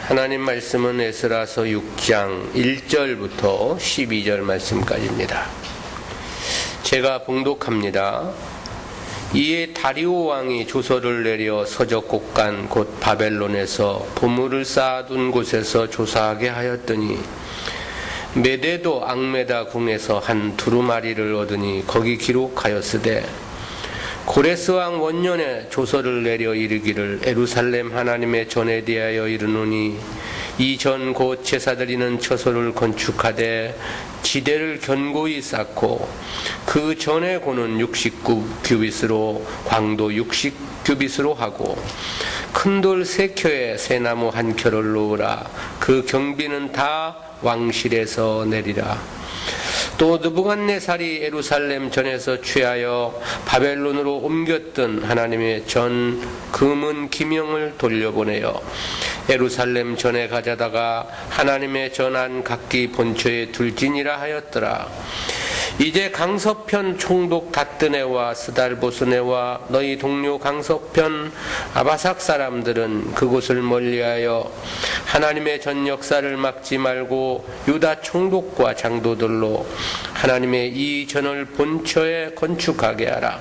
하나님 말씀은 에스라서 6장 1절부터 12절 말씀까지입니다. 제가 봉독합니다. 이에 다리오 왕이 조서를 내려 서적 곡간 곧 바벨론에서 보물을 쌓아둔 곳에서 조사하게 하였더니 메데도 앙메다 궁에서 한 두루마리를 얻으니 거기 기록하였으되 고레스 왕 원년에 조서를 내려 이르기를 에루살렘 하나님의 전에 대하여 이르노니 이 전 곧 제사드리는 처소를 건축하되 지대를 견고히 쌓고 그 전에 고는 69규빗으로 광도 60규빗으로 하고 큰 돌 3켜에 새나무 1켜를 놓으라. 그 경비는 다 왕실에서 내리라. 또 느부갓네살이 예루살렘 전에서 취하여 바벨론으로 옮겼던 하나님의 전 금은 기명을 돌려보내어 예루살렘 전에 가져다가 하나님의 전한 각기 본처에 둘지니라 하였더라. 이제 강서편 총독 다뜨네와 스달보스네와 너희 동료 강서편 아바삭 사람들은 그곳을 멀리하여 하나님의 전 역사를 막지 말고 유다 총독과 장도들로 하나님의 이 전을 본처에 건축하게 하라.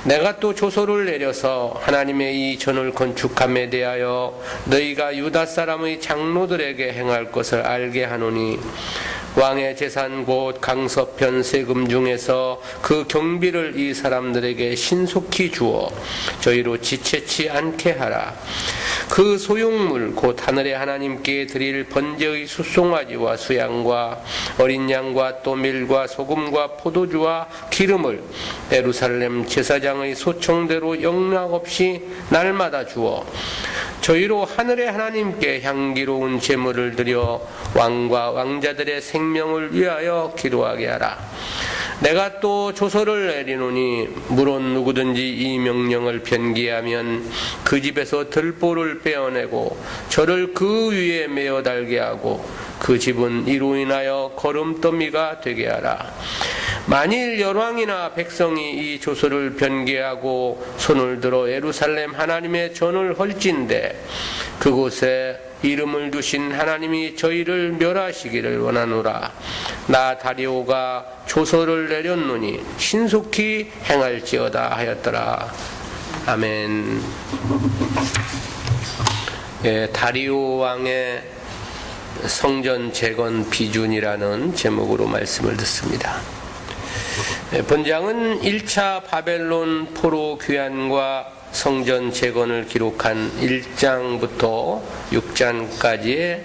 내가 또 조서를 내려서 하나님의 이 전을 건축함에 대하여 너희가 유다 사람의 장로들에게 행할 것을 알게 하노니 왕의 재산 곧 강서편 세금 중에서 그 경비를 이 사람들에게 신속히 주어 저희로 지체치 않게 하라. 그 소용물 곧 하늘의 하나님께 드릴 번제의 숫송아지와 수양과 어린 양과 또 밀과 소금과 포도주와 기름을 예루살렘 제사장의 소청대로 영락없이 날마다 주어 저희로 하늘의 하나님께 향기로운 제물을 드려 왕과 왕자들의 생명을 위하여 기도하게 하라. 내가 또 조서를 내리노니 물론 누구든지 이 명령을 변기하면 그 집에서 들보를 빼어내고 저를 그 위에 메어 달게 하고 그 집은 이로 인하여 거름더미가 되게 하라. 만일 열왕이나 백성이 이 조서를 변개하고 손을 들어 예루살렘 하나님의 전을 헐진대 그곳에 이름을 두신 하나님이 저희를 멸하시기를 원하노라. 나 다리오가 조서를 내렸노니 신속히 행할지어다 하였더라. 아멘. 다리오 왕의 성전 재건 비준이라는 제목으로 말씀을 듣습니다. 본장은 1차 바벨론 포로 귀환과 성전 재건을 기록한 1장부터 6장까지의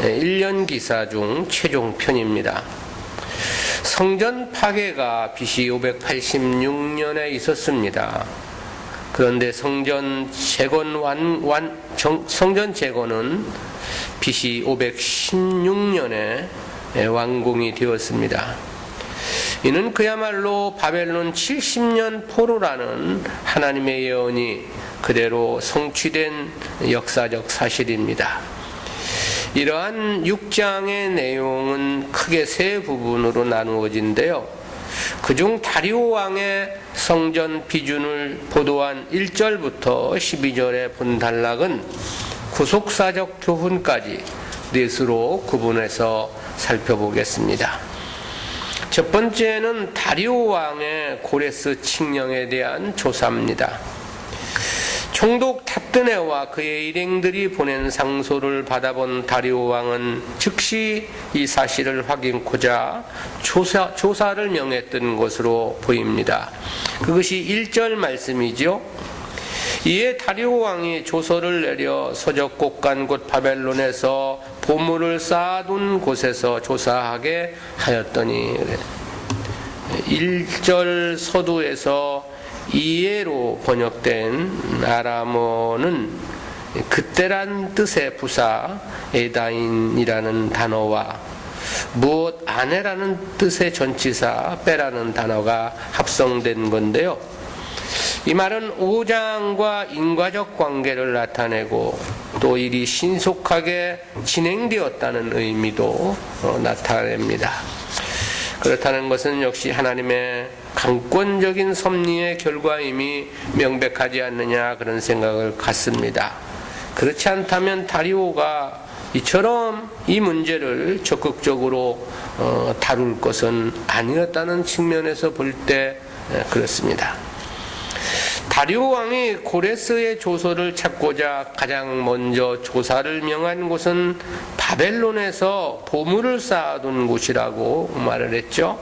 1년 기사 중 최종 편입니다. 성전 파괴가 BC 586년에 있었습니다. 그런데 성전 재건은 BC 516년에 완공이 되었습니다. 이는 그야말로 바벨론 70년 포로라는 하나님의 예언이 그대로 성취된 역사적 사실입니다. 이러한 6장의 내용은 크게 3부분으로 나누어진데요. 그중 다리오 왕의 성전 비준을 보도한 1절부터 12절의 본단락은 구속사적 교훈까지 넷으로 구분해서 살펴보겠습니다. 첫 번째는 다리오 왕의 고레스 칙령에 대한 조사입니다. 총독 다뜨네와 그의 일행들이 보낸 상소를 받아본 다리오 왕은 즉시 이 사실을 확인코자 조사를 명했던 것으로 보입니다. 그것이 1절 말씀이죠. 이에 다리오 왕이 조서를 내려 서적 곡간 곧 바벨론에서 보물을 쌓아둔 곳에서 조사하게 하였더니 1절 서두에서 이해로 번역된 아람어는 그때란 뜻의 부사 에다인이라는 단어와 무엇 안에라는 뜻의 전치사 빼라는 단어가 합성된 건데요. 이 말은 5장과 인과적 관계를 나타내고 또 일이 신속하게 진행되었다는 의미도 나타냅니다. 그렇다는 것은 역시 하나님의 강권적인 섭리의 결과임이 명백하지 않느냐 그런 생각을 갖습니다. 그렇지 않다면 다리오가 이처럼 이 문제를 적극적으로 다룰 것은 아니었다는 측면에서 볼 때 그렇습니다. 다리오 왕이 고레스의 조서를 찾고자 가장 먼저 조사를 명한 곳은 바벨론에서 보물을 쌓아둔 곳이라고 말을 했죠.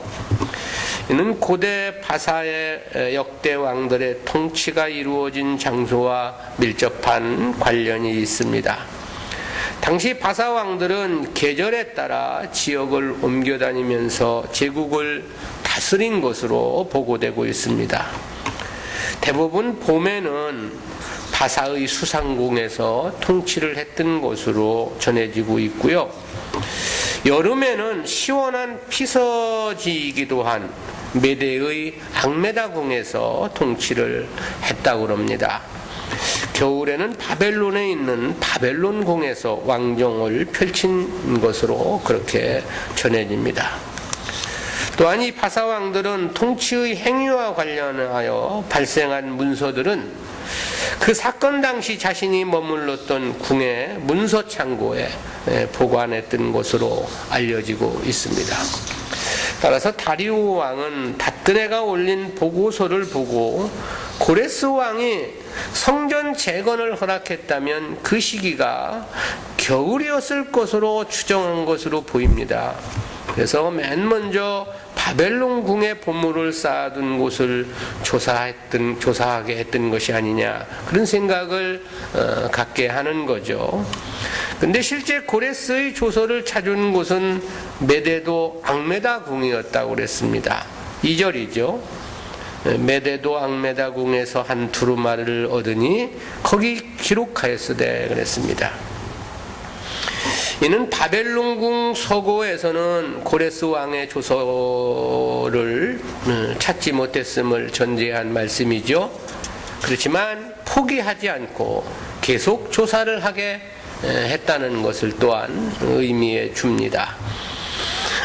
이는 고대 바사의 역대 왕들의 통치가 이루어진 장소와 밀접한 관련이 있습니다. 당시 바사 왕들은 계절에 따라 지역을 옮겨 다니면서 제국을 다스린 것으로 보고되고 있습니다. 대부분 봄에는 바사의 수상궁에서 통치를 했던 것으로 전해지고 있고요. 여름에는 시원한 피서지이기도 한 메대의 악메다궁에서 통치를 했다고 합니다. 겨울에는 바벨론에 있는 바벨론궁에서 왕정을 펼친 것으로 그렇게 전해집니다. 또한 이 바사 왕들은 통치의 행위와 관련하여 발생한 문서들은 그 사건 당시 자신이 머물렀던 궁의 문서 창고에 보관했던 것으로 알려지고 있습니다. 따라서 다리오 왕은 다뜨네가 올린 보고서를 보고 고레스 왕이 성전 재건을 허락했다면 그 시기가 겨울이었을 것으로 추정한 것으로 보입니다. 그래서 맨 먼저 바벨론 궁의 보물을 쌓아둔 곳을 조사하게 했던 것이 아니냐, 그런 생각을 갖게 하는 거죠. 근데 실제 고레스의 조서를 찾은 곳은 메데도 악메다 궁이었다고 그랬습니다. 2절이죠. 메데도 악메다 궁에서 한 두루마리를 얻으니 거기 기록하였으되 그랬습니다. 이는 바벨론궁 서고에서는 고레스 왕의 조서를 찾지 못했음을 전제한 말씀이죠. 그렇지만 포기하지 않고 계속 조사를 하게 했다는 것을 또한 의미해 줍니다.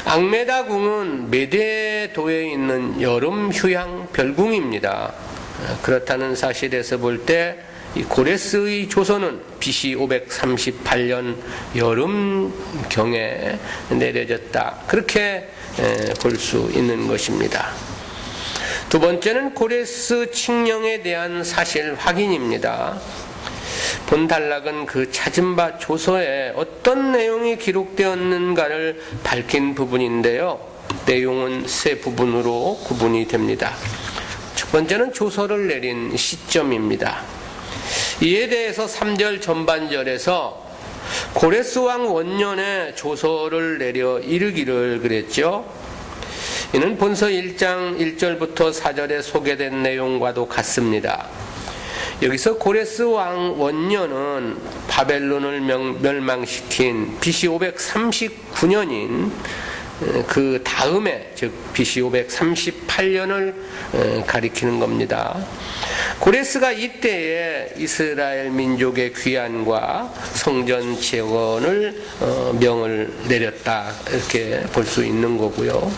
악메다궁은 메데도에 있는 여름 휴양 별궁입니다. 그렇다는 사실에서 볼 때 이 고레스의 조서는 BC 538년 여름경에 내려졌다, 그렇게 볼 수 있는 것입니다. 두 번째는 고레스 칙령에 대한 사실 확인입니다. 본 단락은 그 찾은 바 조서에 어떤 내용이 기록되었는가를 밝힌 부분인데요. 내용은 세 부분으로 구분이 됩니다. 첫 번째는 조서를 내린 시점입니다. 이에 대해서 3절 전반절에서 고레스 왕 원년에 조서를 내려 이르기를 그랬죠. 이는 본서 1장 1절부터 4절에 소개된 내용과도 같습니다. 여기서 고레스 왕 원년은 바벨론을 멸망시킨 BC 539년인 그 다음에, 즉 BC 538년을 가리키는 겁니다. 고레스가 이때에 이스라엘 민족의 귀환과 성전 재건을 명을 내렸다, 이렇게 볼 수 있는 거고요.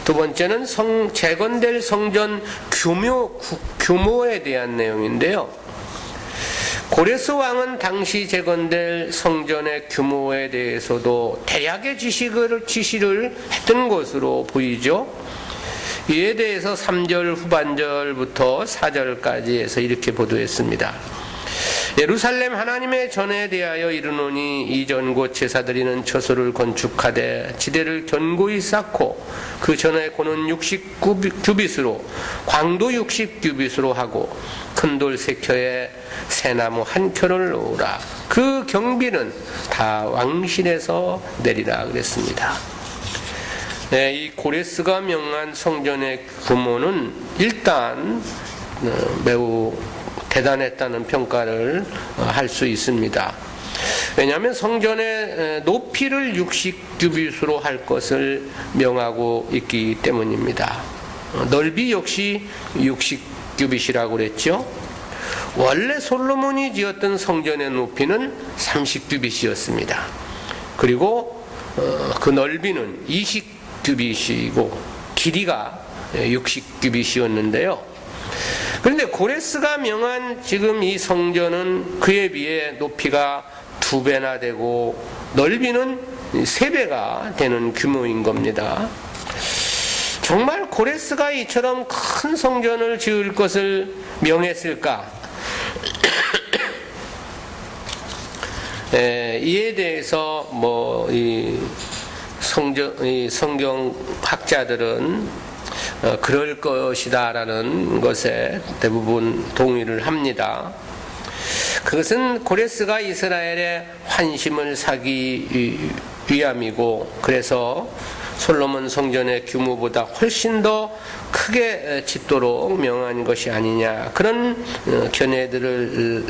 두 번째는 재건될 성전 규모에 대한 내용인데요. 고레스 왕은 당시 재건될 성전의 규모에 대해서도 대략의 지시를 했던 것으로 보이죠. 이에 대해서 3절 후반절부터 4절까지 해서 이렇게 보도했습니다. 예루살렘 하나님의 전에 대하여 이르노니 이전 곧 제사 드리는 처소를 건축하되 지대를 견고히 쌓고 그 전에 고는 60규빗으로 광도 60규빗으로 하고 큰 돌 3켜에 새나무 1켜를 놓으라. 그 경비는 다 왕실에서 내리라 그랬습니다. 네, 이 고레스가 명한 성전의 규모는 일단 매우 대단했다는 평가를 할 수 있습니다. 왜냐하면 성전의 높이를 60규빗으로 할 것을 명하고 있기 때문입니다. 넓이 역시 60규빗이라고 그랬죠. 원래 솔로몬이 지었던 성전의 높이는 30규빗이었습니다. 그리고 그 넓이는 20규빗이고 길이가 60규빗이었는데요. 그런데 고레스가 명한 지금 이 성전은 그에 비해 높이가 2배나 되고 넓이는 3배가 되는 규모인 겁니다. 정말 고레스가 이처럼 큰 성전을 지을 것을 명했을까? 이에 대해서 이 성경학자들은 그럴 것이다라는 것에 대부분 동의를 합니다. 그것은 고레스가 이스라엘의 환심을 사기 위함이고, 그래서 솔로몬 성전의 규모보다 훨씬 더 크게 짓도록 명한 것이 아니냐, 그런 견해들을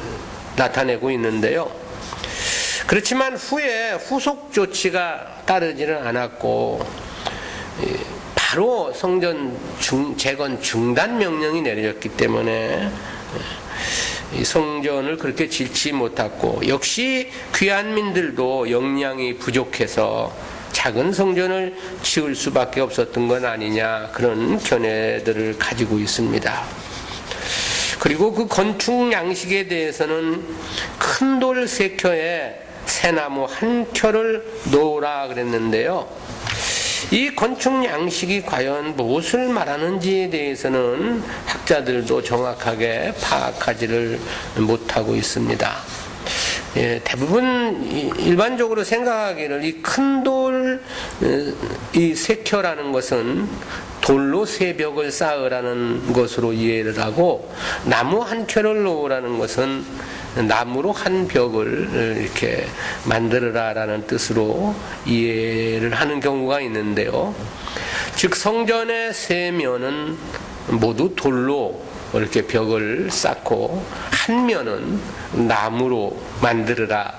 나타내고 있는데요. 그렇지만 후에 후속 조치가 따르지는 않았고, 바로 성전 재건 중단 명령이 내려졌기 때문에 이 성전을 그렇게 짓지 못했고, 역시 귀환민들도 역량이 부족해서 작은 성전을 지을 수밖에 없었던 건 아니냐, 그런 견해들을 가지고 있습니다. 그리고 그 건축 양식에 대해서는 큰 돌 3켜에 새나무 1켜를 놓으라 그랬는데요. 이 건축 양식이 과연 무엇을 말하는지에 대해서는 학자들도 정확하게 파악하지를 못하고 있습니다. 대부분 일반적으로 생각하기를 이 큰 돌 이 3켜라는 것은 돌로 3벽을 쌓으라는 것으로 이해를 하고, 나무 1켜를 놓으라는 것은 나무로 1벽을 이렇게 만들어라라는 뜻으로 이해를 하는 경우가 있는데요. 즉 성전의 3면은 모두 돌로 이렇게 벽을 쌓고 한 면은 나무로 만들어라,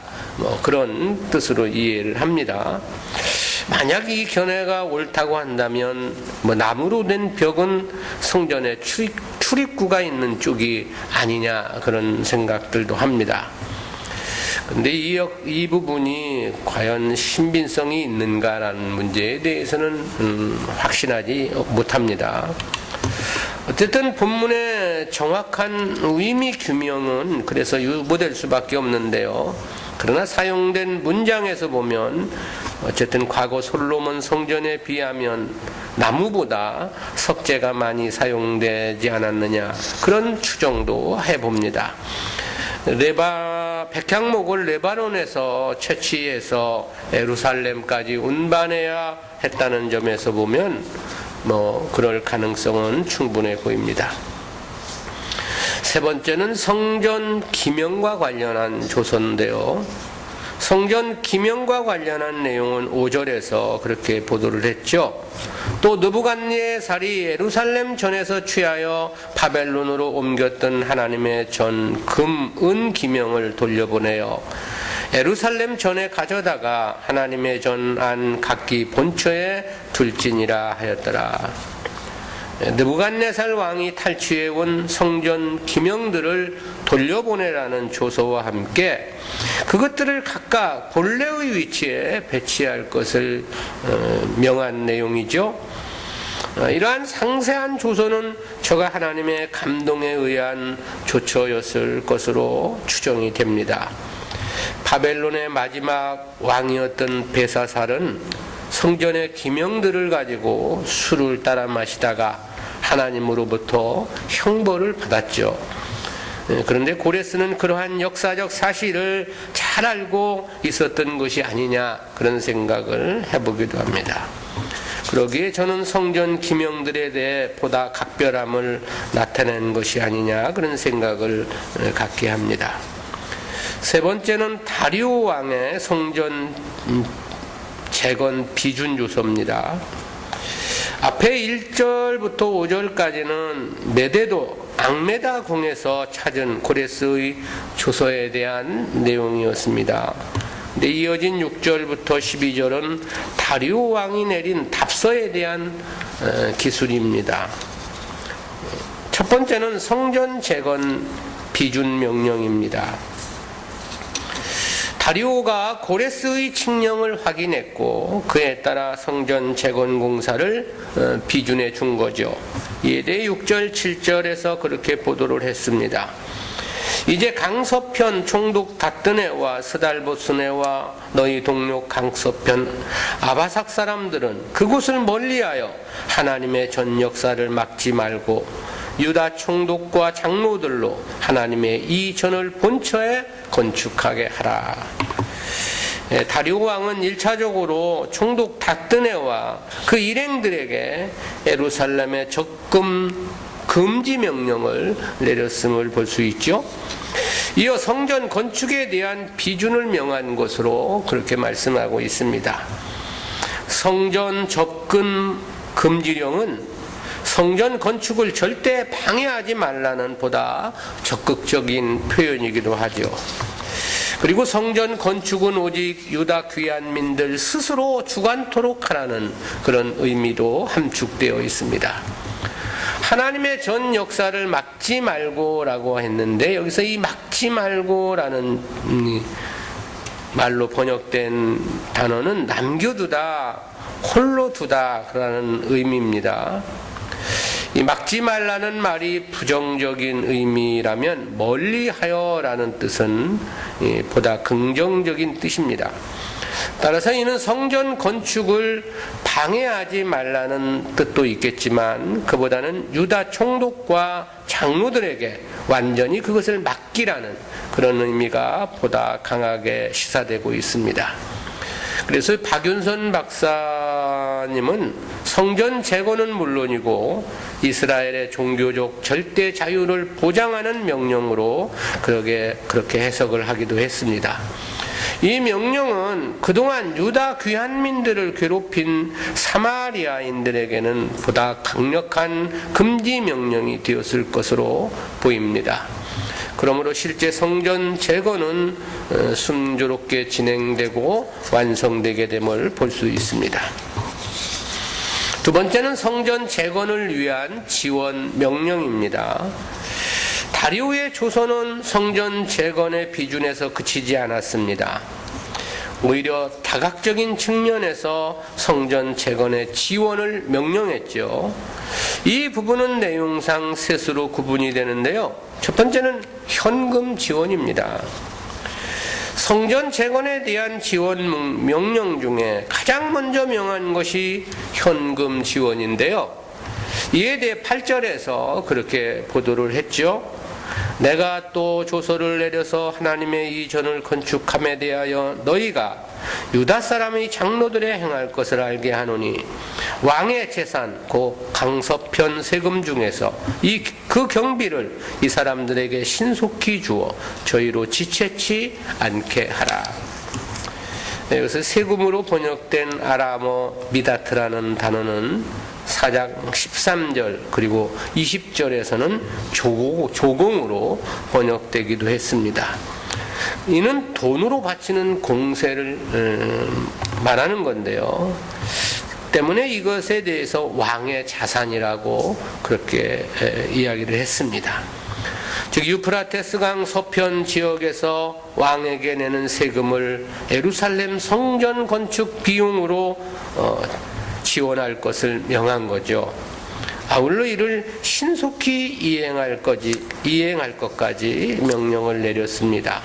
그런 뜻으로 이해를 합니다. 만약 이 견해가 옳다고 한다면 나무로 된 벽은 성전의 출입구가 있는 쪽이 아니냐, 그런 생각들도 합니다. 그런데 이 부분이 과연 신빙성이 있는가라는 문제에 대해서는 확신하지 못합니다. 어쨌든 본문의 정확한 의미 규명은 그래서 유보될 수밖에 없는데요. 그러나 사용된 문장에서 보면 어쨌든 과거 솔로몬 성전에 비하면 나무보다 석재가 많이 사용되지 않았느냐, 그런 추정도 해봅니다. 백향목을 레바논에서 채취해서 예루살렘까지 운반해야 했다는 점에서 보면 그럴 가능성은 충분해 보입니다. 세 번째는 성전 기명과 관련한 조서인데요. 성전 기명과 관련한 내용은 5절에서 그렇게 보도를 했죠. 또 느부갓네살이 예루살렘 전에서 취하여 바벨론으로 옮겼던 하나님의 전 금, 은 기명을 돌려보내어 예루살렘 전에 가져다가 하나님의 전 안 각기 본처에 둘지니라 하였더라. 느부갓네살 왕이 탈취해온 성전 기명들을 돌려보내라는 조서와 함께 그것들을 각각 본래의 위치에 배치할 것을 명한 내용이죠. 이러한 상세한 조서는 저가 하나님의 감동에 의한 조처였을 것으로 추정이 됩니다. 바벨론의 마지막 왕이었던 벨사살은 성전의 기명들을 가지고 술을 따라 마시다가 하나님으로부터 형벌을 받았죠. 그런데 고레스는 그러한 역사적 사실을 잘 알고 있었던 것이 아니냐, 그런 생각을 해보기도 합니다. 그러기에 저는 성전 기명들에 대해 보다 각별함을 나타낸 것이 아니냐, 그런 생각을 갖게 합니다. 세 번째는 다리오 왕의 성전 재건 비준 조서입니다. 앞에 1절부터 5절까지는 메데도 앙메다 궁에서 찾은 고레스의 조서에 대한 내용이었습니다. 근데 이어진 6절부터 12절은 다리오 왕이 내린 답서에 대한 기술입니다. 첫 번째는 성전 재건 비준 명령입니다. 다리오가 고레스의 칙령을 확인했고 그에 따라 성전 재건 공사를 비준해 준 거죠. 이에 대해 6절 7절에서 그렇게 보도를 했습니다. 이제 강서편 총독 다뜨네와 스달보스네와 너희 동료 강서편 아바삭 사람들은 그곳을 멀리하여 하나님의 전 역사를 막지 말고 유다 총독과 장로들로 하나님의 이 전을 본처에 건축하게 하라. 다리오 왕은 1차적으로 총독 다뜨네와 그 일행들에게 예루살렘의 접근 금지 명령을 내렸음을 볼 수 있죠. 이어 성전 건축에 대한 비준을 명한 것으로 그렇게 말씀하고 있습니다. 성전 접근 금지령은 성전 건축을 절대 방해하지 말라는 보다 적극적인 표현이기도 하죠. 그리고 성전 건축은 오직 유다 귀환민들 스스로 주관토록 하라는 그런 의미도 함축되어 있습니다. 하나님의 전 역사를 막지 말고라고 했는데 여기서 이 막지 말고라는 말로 번역된 단어는 남겨두다, 홀로 두다라는 의미입니다. 이 막지 말라는 말이 부정적인 의미라면 멀리하여라는 뜻은 보다 긍정적인 뜻입니다. 따라서 이는 성전 건축을 방해하지 말라는 뜻도 있겠지만 그보다는 유다 총독과 장로들에게 완전히 그것을 맡기라는 그런 의미가 보다 강하게 시사되고 있습니다. 그래서 박윤선 박사님은 성전 재건은 물론이고 이스라엘의 종교적 절대 자유를 보장하는 명령으로 그렇게 해석을 하기도 했습니다. 이 명령은 그동안 유다 귀환민들을 괴롭힌 사마리아인들에게는 보다 강력한 금지 명령이 되었을 것으로 보입니다. 그러므로 실제 성전 재건은 순조롭게 진행되고 완성되게 됨을 볼 수 있습니다. 두 번째는 성전 재건을 위한 지원 명령입니다. 다리오의 조선은 성전 재건의 비준에서 그치지 않았습니다. 오히려 다각적인 측면에서 성전 재건의 지원을 명령했죠. 이 부분은 내용상 셋으로 구분이 되는데요. 첫 번째는 현금 지원입니다. 성전 재건에 대한 지원 명령 중에 가장 먼저 명한 것이 현금 지원인데요. 이에 대해 8절에서 그렇게 보도를 했죠. 내가 또 조서를 내려서 하나님의 이 전을 건축함에 대하여 너희가 유다 사람의 장로들의 행할 것을 알게 하노니 왕의 재산 곧 강서편 세금 중에서 그 경비를 이 사람들에게 신속히 주어 저희로 지체치 않게 하라. 여기서 세금으로 번역된 아람어 미다트라는 단어는 4장 13절 그리고 20절에서는 조공으로 번역되기도 했습니다. 이는 돈으로 바치는 공세를 말하는 건데요. 때문에 이것에 대해서 왕의 자산이라고 그렇게 이야기를 했습니다. 즉 유프라테스 강 서편 지역에서 왕에게 내는 세금을 예루살렘 성전 건축 비용으로 지원할 것을 명한 거죠. 아울러 이를 신속히 이행할 것까지 명령을 내렸습니다.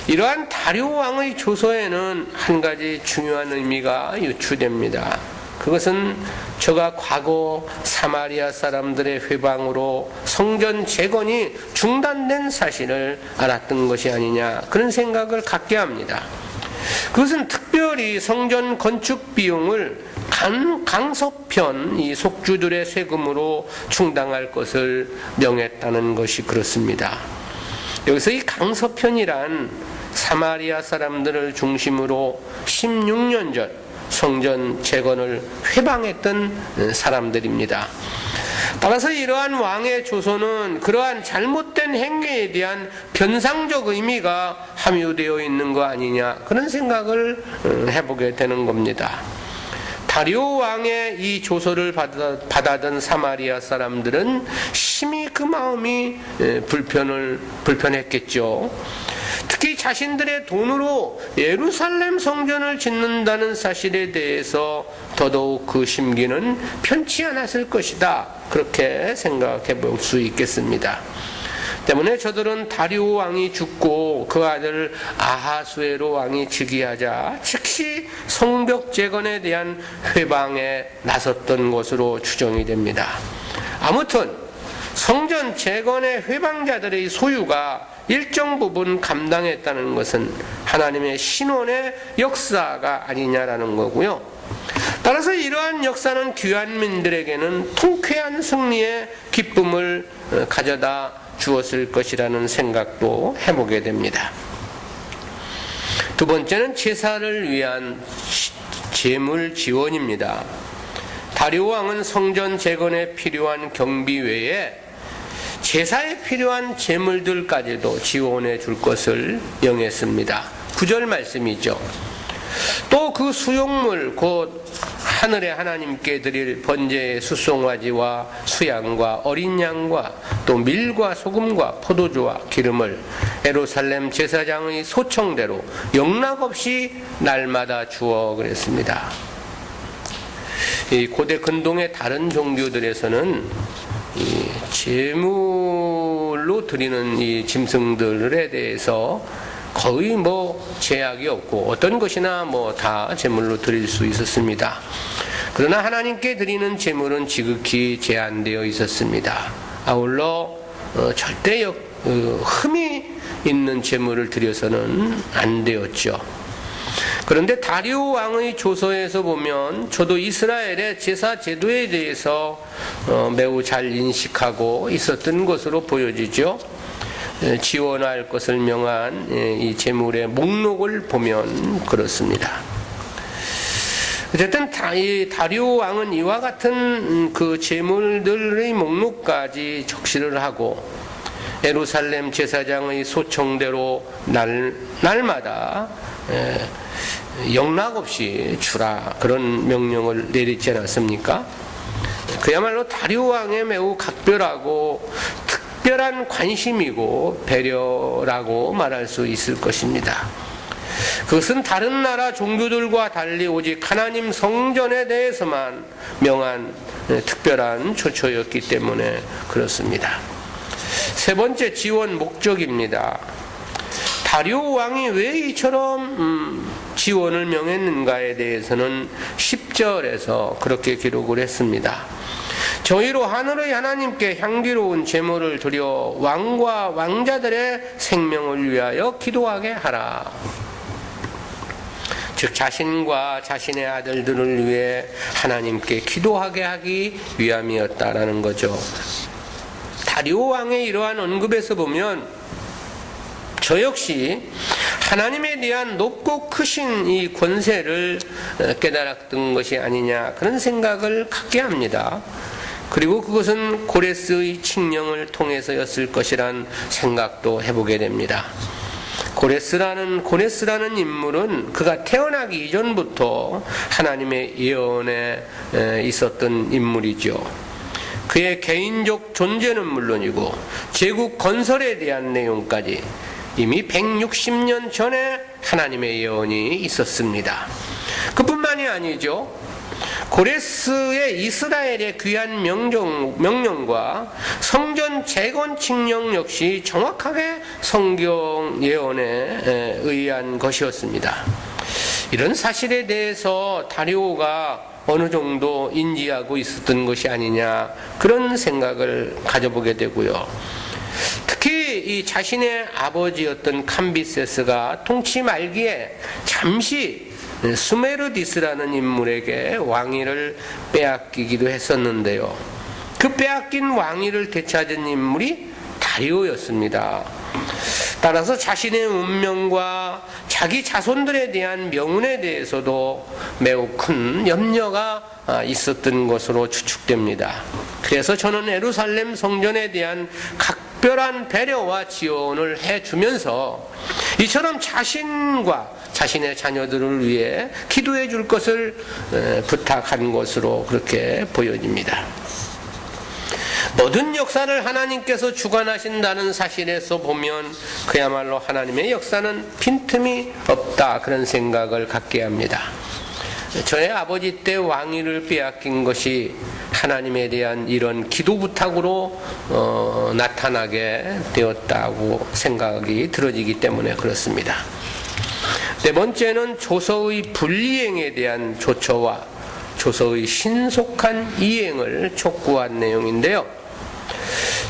이러한 다리오 왕의 조서에는 한 가지 중요한 의미가 유추됩니다. 그것은 저가 과거 사마리아 사람들의 회방으로 성전 재건이 중단된 사실을 알았던 것이 아니냐 그런 생각을 갖게 합니다. 그것은 특별히 성전 건축 비용을 강서편 이 속주들의 세금으로 충당할 것을 명했다는 것이 그렇습니다. 여기서 이 강서편이란 사마리아 사람들을 중심으로 16년 전 성전 재건을 회방했던 사람들입니다. 따라서 이러한 왕의 조서는 그러한 잘못된 행위에 대한 변상적 의미가 함유되어 있는 거 아니냐 그런 생각을 해보게 되는 겁니다. 다리오 왕의 이 조서를 받아든 사마리아 사람들은 심히 그 마음이 불편했겠죠. 특히 자신들의 돈으로 예루살렘 성전을 짓는다는 사실에 대해서 더더욱 그 심기는 편치 않았을 것이다. 그렇게 생각해 볼 수 있겠습니다. 때문에 저들은 다리오 왕이 죽고 그 아들 아하수에로 왕이 즉위하자 즉시 성벽 재건에 대한 회방에 나섰던 것으로 추정이 됩니다. 아무튼 성전 재건의 회방자들의 소유가 일정 부분 감당했다는 것은 하나님의 신원의 역사가 아니냐라는 거고요. 따라서 이러한 역사는 귀환민들에게는 통쾌한 승리의 기쁨을 가져다 주었을 것이라는 생각도 해보게 됩니다. 두 번째는 제사를 위한 재물 지원입니다. 다리오 왕은 성전 재건에 필요한 경비 외에 제사에 필요한 재물들까지도 지원해 줄 것을 명했습니다. 9절 말씀이죠. 또 그 수용물 곧 하늘의 하나님께 드릴 번제의 수송아지와 수양과 어린 양과 또 밀과 소금과 포도주와 기름을 예루살렘 제사장의 소청대로 영락없이 날마다 주어 그랬습니다. 이 고대 근동의 다른 종교들에서는 이 제물로 드리는 이 짐승들에 대해서 거의 제약이 없고 어떤 것이나 다 제물로 드릴 수 있었습니다. 그러나 하나님께 드리는 제물은 지극히 제한되어 있었습니다. 아울러 절대 흠이 있는 제물을 드려서는 안 되었죠. 그런데 다리오 왕의 조서에서 보면 저도 이스라엘의 제사 제도에 대해서 매우 잘 인식하고 있었던 것으로 보여지죠. 지원할 것을 명한 이 제물의 목록을 보면 그렇습니다. 어쨌든 다리오 왕은 이와 같은 그 제물들의 목록까지 적시를 하고 예루살렘 제사장의 소청대로 날마다 영락없이 주라 그런 명령을 내리지 않았습니까? 그야말로 다리오 왕의 매우 각별하고 특별한 관심이고 배려라고 말할 수 있을 것입니다. 그것은 다른 나라 종교들과 달리 오직 하나님 성전에 대해서만 명한 특별한 조처였기 때문에 그렇습니다. 세 번째 지원 목적입니다. 다리오 왕이 왜 이처럼 지원을 명했는가에 대해서는 10절에서 그렇게 기록을 했습니다. 저희로 하늘의 하나님께 향기로운 제물을 드려 왕과 왕자들의 생명을 위하여 기도하게 하라. 즉 자신과 자신의 아들들을 위해 하나님께 기도하게 하기 위함이었다라는 거죠. 다리오 왕의 이러한 언급에서 보면 저 역시 하나님에 대한 높고 크신 이 권세를 깨달았던 것이 아니냐 그런 생각을 갖게 합니다. 그리고 그것은 고레스의 칙령을 통해서였을 것이란 생각도 해보게 됩니다. 고레스라는 인물은 그가 태어나기 이전부터 하나님의 예언에 있었던 인물이죠. 그의 개인적 존재는 물론이고 제국 건설에 대한 내용까지 이미 160년 전에 하나님의 예언이 있었습니다. 그뿐만이 아니죠. 고레스의 이스라엘의 귀한 명령과 성전 재건 칙령 역시 정확하게 성경 예언에 의한 것이었습니다. 이런 사실에 대해서 다리오가 어느 정도 인지하고 있었던 것이 아니냐 그런 생각을 가져보게 되고요. 특히 이 자신의 아버지였던 캄비세스가 통치 말기에 잠시 수메르디스라는 인물에게 왕위를 빼앗기기도 했었는데요. 그 빼앗긴 왕위를 되찾은 인물이 다리오였습니다. 따라서 자신의 운명과 자기 자손들에 대한 명운에 대해서도 매우 큰 염려가 있었던 것으로 추측됩니다. 그래서 저는 예루살렘 성전에 대한 각별한 배려와 지원을 해주면서 이처럼 자신과 자신의 자녀들을 위해 기도해 줄 것을 부탁한 것으로 그렇게 보여집니다. 모든 역사를 하나님께서 주관하신다는 사실에서 보면 그야말로 하나님의 역사는 빈틈이 없다 그런 생각을 갖게 합니다. 저의 아버지 때 왕위를 빼앗긴 것이 하나님에 대한 이런 기도 부탁으로 나타나게 되었다고 생각이 들어지기 때문에 그렇습니다. 네 번째는 조서의 불이행에 대한 조처와 조서의 신속한 이행을 촉구한 내용인데요.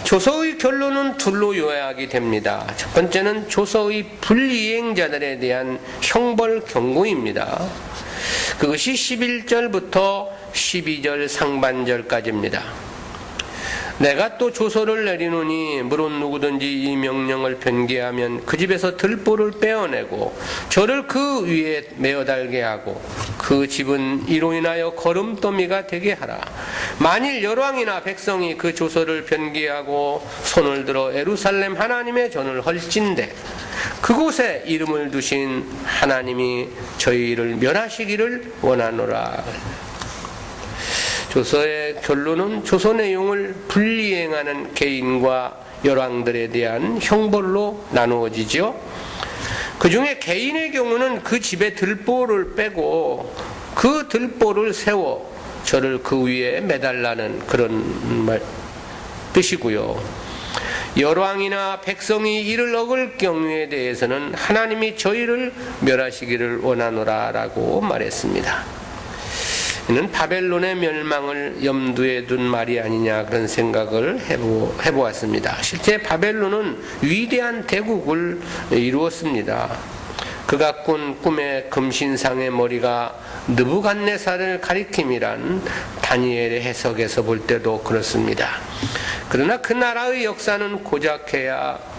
조서의 결론은 둘로 요약이 됩니다. 첫 번째는 조서의 불이행자들에 대한 형벌 경고입니다. 그것이 11절부터 12절 상반절까지입니다. 내가 또 조서를 내리노니 물론 누구든지 이 명령을 변개하면 그 집에서 들보를 빼어내고 저를 그 위에 메어달게 하고 그 집은 이로 인하여 거름더미가 되게 하라. 만일 열왕이나 백성이 그 조서를 변개하고 손을 들어 예루살렘 하나님의 전을 헐진대 그곳에 이름을 두신 하나님이 저희를 멸하시기를 원하노라. 조서의 결론은 조서 내용을 불이행하는 개인과 열왕들에 대한 형벌로 나누어지죠. 그 중에 개인의 경우는 그 집에 들보를 빼고 그 들보를 세워 저를 그 위에 매달라는 그런 뜻이고요. 열왕이나 백성이 이를 어길 경우에 대해서는 하나님이 저희를 멸하시기를 원하노라 라고 말했습니다. 이는 바벨론의 멸망을 염두에 둔 말이 아니냐 그런 생각을 해보았습니다. 실제 바벨론은 위대한 대국을 이루었습니다. 그가 꾼 꿈의 금신상의 머리가 느부갓네살을 가리킴이란 다니엘의 해석에서 볼 때도 그렇습니다. 그러나 그 나라의 역사는 고작해야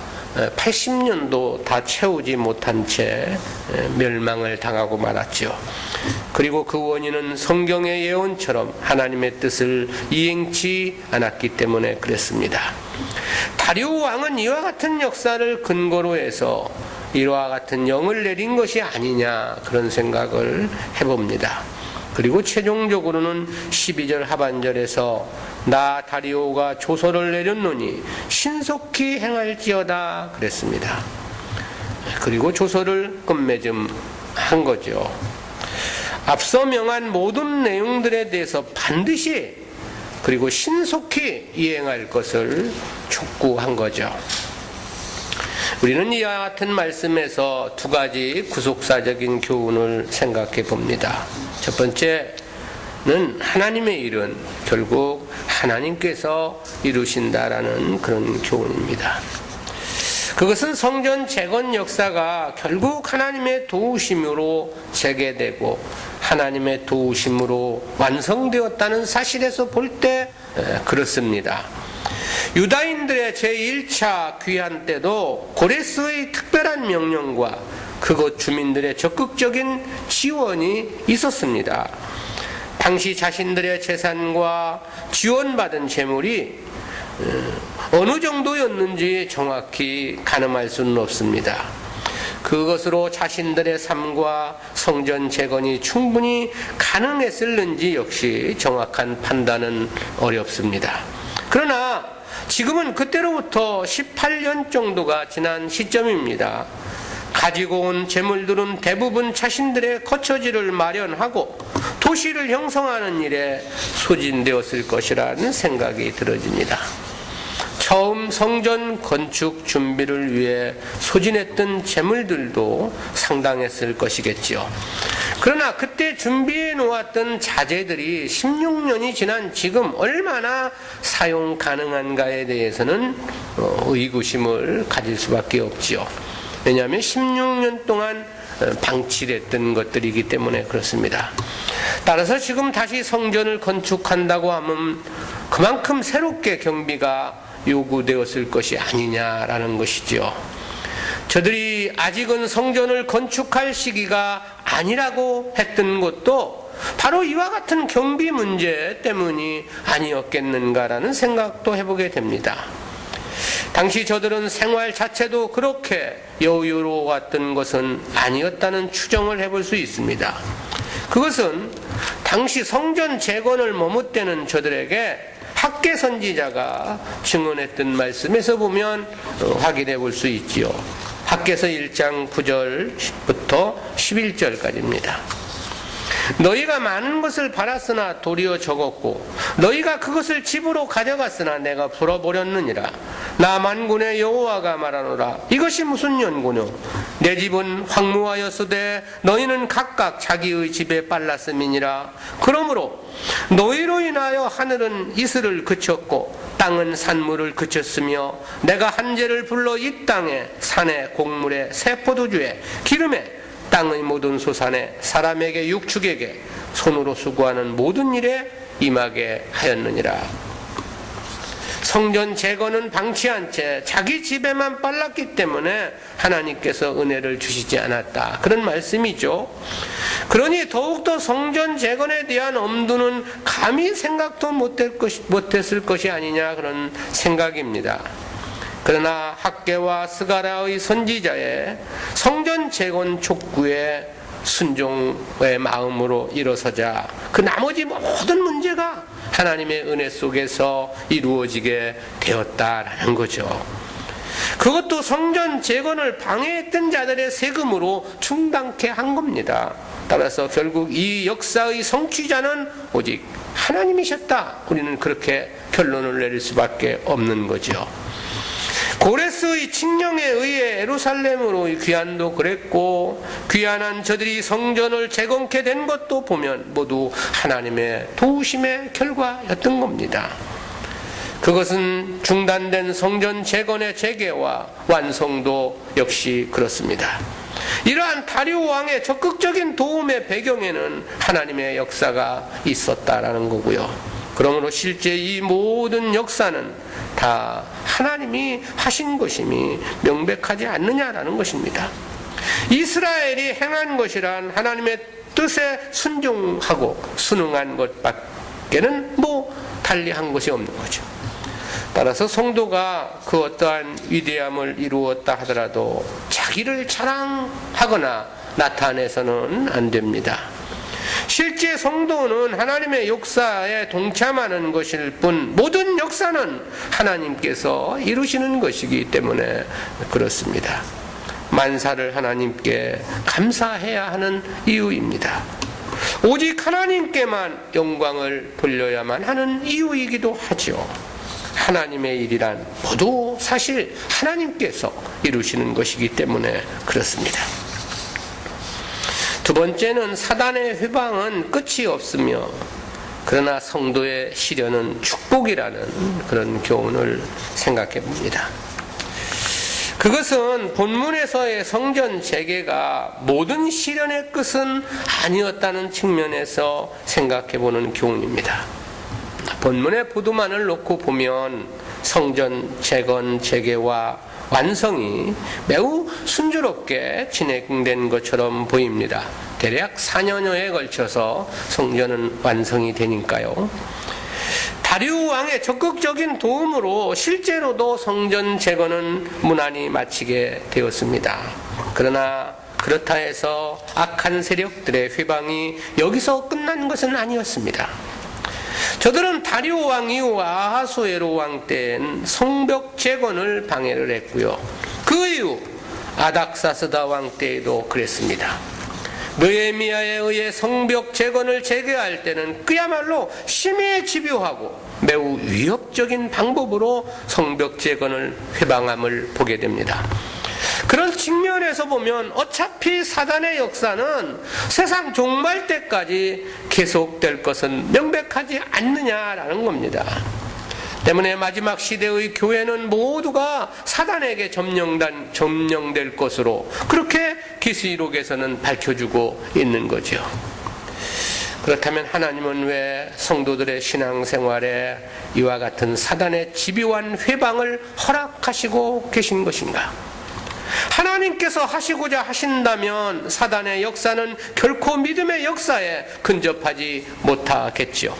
80년도 다 채우지 못한 채 멸망을 당하고 말았죠. 그리고 그 원인은 성경의 예언처럼 하나님의 뜻을 이행치 않았기 때문에 그랬습니다. 다리오 왕은 이와 같은 역사를 근거로 해서 이와 같은 영을 내린 것이 아니냐 그런 생각을 해봅니다. 그리고 최종적으로는 12절 하반절에서 나 다리오가 조서를 내렸노니 신속히 행할지어다 그랬습니다. 그리고 조서를 끝맺음한 거죠. 앞서 명한 모든 내용들에 대해서 반드시 그리고 신속히 이행할 것을 촉구한 거죠. 우리는 이와 같은 말씀에서 두 가지 구속사적인 교훈을 생각해 봅니다. 첫 번째는 하나님의 일은 결국 하나님께서 이루신다라는 그런 교훈입니다. 그것은 성전 재건 역사가 결국 하나님의 도우심으로 재개되고 하나님의 도우심으로 완성되었다는 사실에서 볼 때 그렇습니다. 유다인들의 제1차 귀환 때도 고레스의 특별한 명령과 그곳 주민들의 적극적인 지원이 있었습니다. 당시 자신들의 재산과 지원받은 재물이 어느 정도였는지 정확히 가늠할 수는 없습니다. 그것으로 자신들의 삶과 성전 재건이 충분히 가능했을는지 역시 정확한 판단은 어렵습니다. 그러나 지금은 그때로부터 18년 정도가 지난 시점입니다. 가지고 온 재물들은 대부분 자신들의 거처지를 마련하고 도시를 형성하는 일에 소진되었을 것이라는 생각이 들어집니다. 처음 성전 건축 준비를 위해 소진했던 재물들도 상당했을 것이겠지요. 그러나 그때 준비해 놓았던 자재들이 16년이 지난 지금 얼마나 사용 가능한가에 대해서는 의구심을 가질 수밖에 없지요. 왜냐하면 16년 동안 방치됐던 것들이기 때문에 그렇습니다. 따라서 지금 다시 성전을 건축한다고 하면 그만큼 새롭게 경비가 요구되었을 것이 아니냐라는 것이죠. 저들이 아직은 성전을 건축할 시기가 아니라고 했던 것도 바로 이와 같은 경비 문제 때문이 아니었겠는가라는 생각도 해보게 됩니다. 당시 저들은 생활 자체도 그렇게 여유로웠던 것은 아니었다는 추정을 해볼 수 있습니다. 그것은 당시 성전 재건을 머뭇대는 저들에게 학계 선지자가 증언했던 말씀에서 보면 확인해 볼 수 있지요. 학계서 1장 9절부터 11절까지입니다. 너희가 많은 것을 바랐으나 도리어 적었고 너희가 그것을 집으로 가져갔으나 내가 풀어버렸느니라. 나 만군의 여호와가 말하노라. 이것이 무슨 연고뇨? 내 집은 황무하였으되 너희는 각각 자기의 집에 빨랐음이니라. 그러므로 너희로 인하여 하늘은 이슬을 그쳤고 땅은 산물을 그쳤으며 내가 한재를 불러 이 땅에 산에 곡물에 새 포도주에 기름에 땅의 모든 소산에 사람에게 육축에게 손으로 수고하는 모든 일에 임하게 하였느니라. 성전 재건은 방치한 채 자기 집에만 빨랐기 때문에 하나님께서 은혜를 주시지 않았다, 그런 말씀이죠. 그러니 더욱더 성전 재건에 대한 엄두는 감히 생각도 못했을 것이 아니냐, 그런 생각입니다. 그러나 학개와 스가랴의 선지자의 성전 재건 촉구에 순종의 마음으로 일어서자 그 나머지 모든 문제가 하나님의 은혜 속에서 이루어지게 되었다라는 거죠. 그것도 성전 재건을 방해했던 자들의 세금으로 충당케 한 겁니다. 따라서 결국 이 역사의 성취자는 오직 하나님이셨다, 우리는 그렇게 결론을 내릴 수밖에 없는 거죠. 고레스의 칙령에 의해 예루살렘으로 귀환도 그랬고 귀환한 저들이 성전을 재건케 된 것도 보면 모두 하나님의 도우심의 결과였던 겁니다. 그것은 중단된 성전 재건의 재개와 완성도 역시 그렇습니다. 이러한 다리오 왕의 적극적인 도움의 배경에는 하나님의 역사가 있었다라는 거고요. 그러므로 실제 이 모든 역사는 다 하나님이 하신 것임이 명백하지 않느냐라는 것입니다. 이스라엘이 행한 것이란 하나님의 뜻에 순종하고 순응한 것밖에는 달리한 것이 없는 거죠. 따라서 성도가 그 어떠한 위대함을 이루었다 하더라도 자기를 자랑하거나 나타내서는 안 됩니다. 실제 성도는 하나님의 역사에 동참하는 것일 뿐 모든 역사는 하나님께서 이루시는 것이기 때문에 그렇습니다. 만사를 하나님께 감사해야 하는 이유입니다. 오직 하나님께만 영광을 돌려야만 하는 이유이기도 하죠. 하나님의 일이란 모두 사실 하나님께서 이루시는 것이기 때문에 그렇습니다. 두 번째는 사단의 회방은 끝이 없으며 그러나 성도의 시련은 축복이라는 그런 교훈을 생각해 봅니다. 그것은 본문에서의 성전 재개가 모든 시련의 끝은 아니었다는 측면에서 생각해 보는 교훈입니다. 본문의 보도만을 놓고 보면 성전 재건 재개와 완성이 매우 순조롭게 진행된 것처럼 보입니다. 대략 4년여에 걸쳐서 성전은 완성이 되니까요. 다리오 왕의 적극적인 도움으로 실제로도 성전 재건은 무난히 마치게 되었습니다. 그러나 그렇다 해서 악한 세력들의 회방이 여기서 끝난 것은 아니었습니다. 저들은 다리오 왕 이후 아하수에로 왕 때엔 성벽 재건을 방해를 했고요. 그 이후 아닥사스다 왕 때에도 그랬습니다. 느헤미야에 의해 성벽 재건을 재개할 때는 그야말로 심히 집요하고 매우 위협적인 방법으로 성벽 재건을 회방함을 보게 됩니다. 그런 측면에서 보면 어차피 사단의 역사는 세상 종말 때까지 계속될 것은 명백하지 않느냐라는 겁니다. 때문에 마지막 시대의 교회는 모두가 사단에게 점령될 것으로 그렇게 계시록에서는 밝혀주고 있는 거죠. 그렇다면 하나님은 왜 성도들의 신앙생활에 이와 같은 사단의 집요한 회방을 허락하시고 계신 것인가? 하나님께서 하시고자 하신다면 사단의 역사는 결코 믿음의 역사에 근접하지 못하겠지요.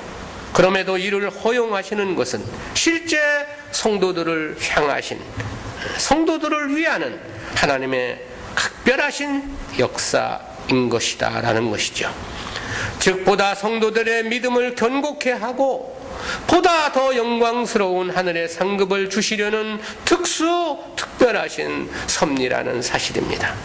그럼에도 이를 허용하시는 것은 실제 성도들을 향하신, 성도들을 위하는 하나님의 각별하신 역사인 것이다 라는 것이죠. 즉 보다 성도들의 믿음을 견고케 하고 보다 더 영광스러운 하늘의 상급을 주시려는 특별하신 섭리라는 사실입니다.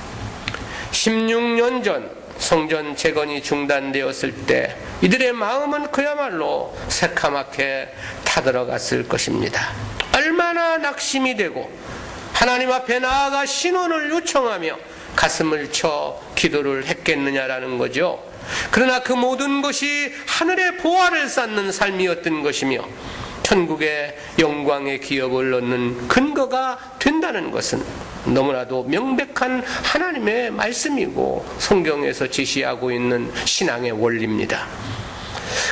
16년 전 성전 재건이 중단되었을 때 이들의 마음은 그야말로 새카맣게 타들어갔을 것입니다. 얼마나 낙심이 되고 하나님 앞에 나아가 신원을 요청하며 가슴을 쳐 기도를 했겠느냐라는 거죠. 그러나 그 모든 것이 하늘의 보화를 쌓는 삶이었던 것이며 천국의 영광의 기업을 얻는 근거가 된다는 것은 너무나도 명백한 하나님의 말씀이고 성경에서 지시하고 있는 신앙의 원리입니다.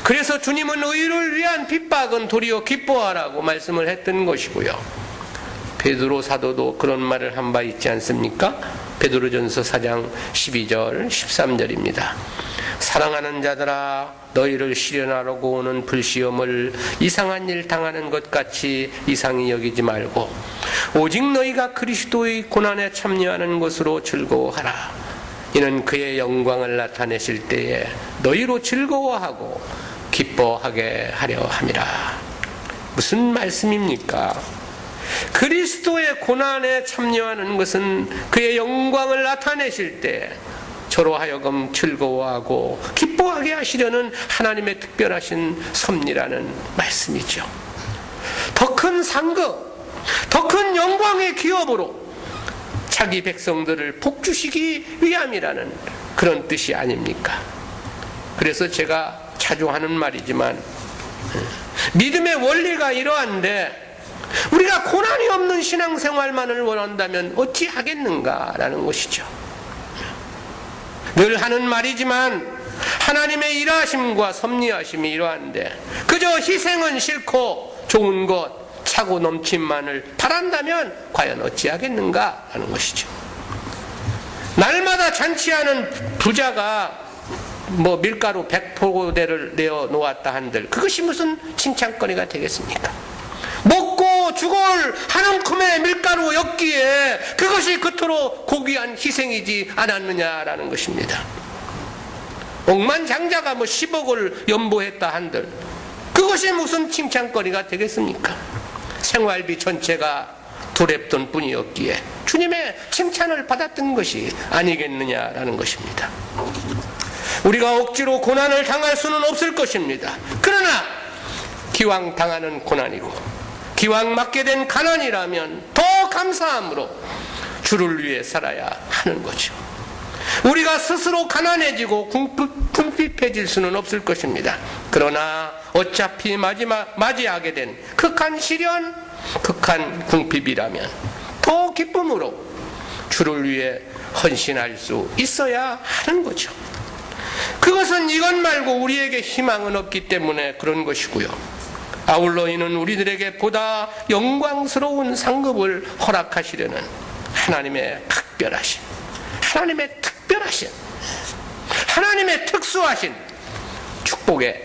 그래서 주님은 의를 위한 핍박은 도리어 기뻐하라고 말씀을 했던 것이고요. 베드로 사도도 그런 말을 한 바 있지 않습니까? 베드로전서 4장 12절 13절입니다. 사랑하는 자들아, 너희를 시련하려고 오는 불시험을 이상한 일 당하는 것 같이 이상히 여기지 말고 오직 너희가 그리스도의 고난에 참여하는 것으로 즐거워하라. 이는 그의 영광을 나타내실 때에 너희로 즐거워하고 기뻐하게 하려 함이라. 무슨 말씀입니까? 그리스도의 고난에 참여하는 것은 그의 영광을 나타내실 때 저로 하여금 즐거워하고 기뻐하게 하시려는 하나님의 특별하신 섭리라는 말씀이죠. 더 큰 상급, 더 큰 영광의 기업으로 자기 백성들을 복주시기 위함이라는 그런 뜻이 아닙니까? 그래서 제가 자주 하는 말이지만 믿음의 원리가 이러한데 우리가 고난이 없는 신앙생활만을 원한다면 어찌 하겠는가라는 것이죠. 늘 하는 말이지만 하나님의 일하심과 섭리하심이 이러한데 그저 희생은 싫고 좋은 것 차고 넘침만을 바란다면 과연 어찌하겠는가 하는 것이죠. 날마다 잔치하는 부자가 밀가루 100포대를 내어 놓았다 한들 그것이 무슨 칭찬거리가 되겠습니까? 먹고 죽을 한 움큼의 밀가루 였기에 그것이 그토록 고귀한 희생이지 않았느냐라는 것입니다. 억만장자가 10억을 연보했다 한들 그것이 무슨 칭찬거리가 되겠습니까? 생활비 전체가 도랩돈 뿐이었기에 주님의 칭찬을 받았던 것이 아니겠느냐라는 것입니다. 우리가 억지로 고난을 당할 수는 없을 것입니다. 그러나 기왕 당하는 고난이고 기왕 맞게 된 가난이라면 더 감사함으로 주를 위해 살아야 하는 거죠. 우리가 스스로 가난해지고 궁핍해질 수는 없을 것입니다. 그러나 어차피 맞이하게 된 극한 시련, 극한 궁핍이라면 더 기쁨으로 주를 위해 헌신할 수 있어야 하는 거죠. 그것은 이것 말고 우리에게 희망은 없기 때문에 그런 것이고요. 아울러 이는 우리들에게 보다 영광스러운 상급을 허락하시려는 하나님의 하나님의 특수하신 축복의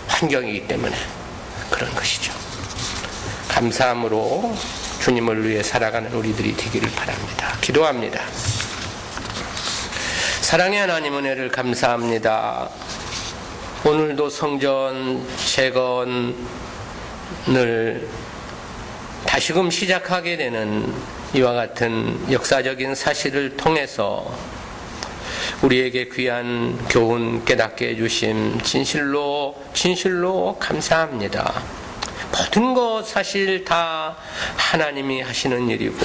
환경이기 때문에 그런 것이죠. 감사함으로 주님을 위해 살아가는 우리들이 되기를 바랍니다. 기도합니다. 사랑의 하나님, 은혜를 감사합니다. 오늘도 성전 재건을 다시금 시작하게 되는 이와 같은 역사적인 사실을 통해서 우리에게 귀한 교훈 깨닫게 해주심 진실로 감사합니다. 모든 것 사실 다 하나님이 하시는 일이고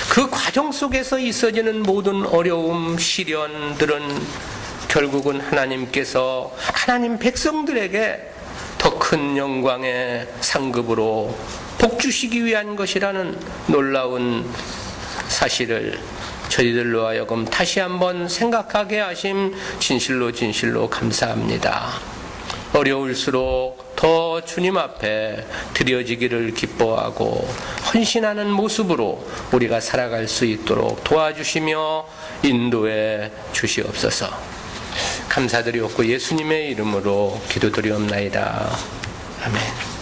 그 과정 속에서 있어지는 모든 어려움, 시련들은 결국은 하나님께서 하나님 백성들에게 더 큰 영광의 상급으로 복주시기 위한 것이라는 놀라운 사실을 저희들로 하여금 다시 한번 생각하게 하심 진실로 감사합니다. 어려울수록 더 주님 앞에 드려지기를 기뻐하고 헌신하는 모습으로 우리가 살아갈 수 있도록 도와주시며 인도해 주시옵소서. 감사드리옵고 예수님의 이름으로 기도드리옵나이다. 아멘.